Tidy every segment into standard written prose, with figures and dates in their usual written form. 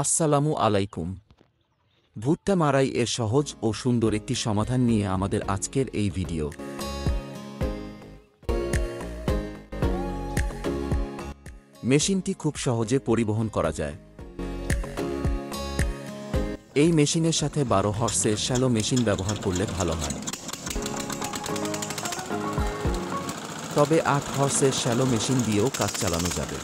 আসসালামু আলাইকুম। ভুট্টা মাড়াই এর সহজ ও সুন্দর একটি সমাধান নিয়ে আমাদের আজকের এই ভিডিও। মেশিনটি খুব সহজে পরিবহন করা যায়। এই মেশিনের সাথে 12 হর্সের শ্যালো মেশিন ব্যবহার করলে ভালো হয়, তবে 8 হর্সের শ্যালো মেশিন দিয়েও কাজ চালানো যাবে।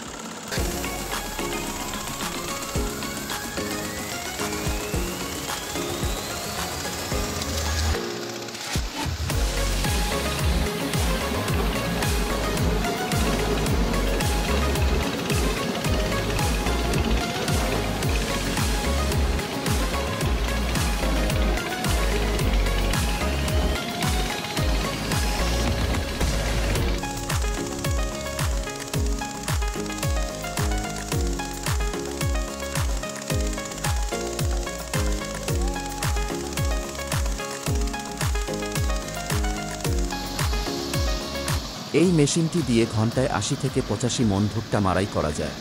এই মেশিনটি দিয়ে ঘন্টায় 80 থেকে 85 মণ ভুট্টা মাড়াই করা যায়।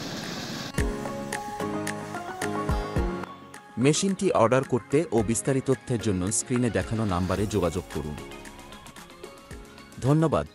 মেশিনটি অর্ডার করতে ও বিস্তারিত তথ্যের জন্য স্ক্রিনে দেখানো নম্বরে যোগাযোগ করুন। ধন্যবাদ।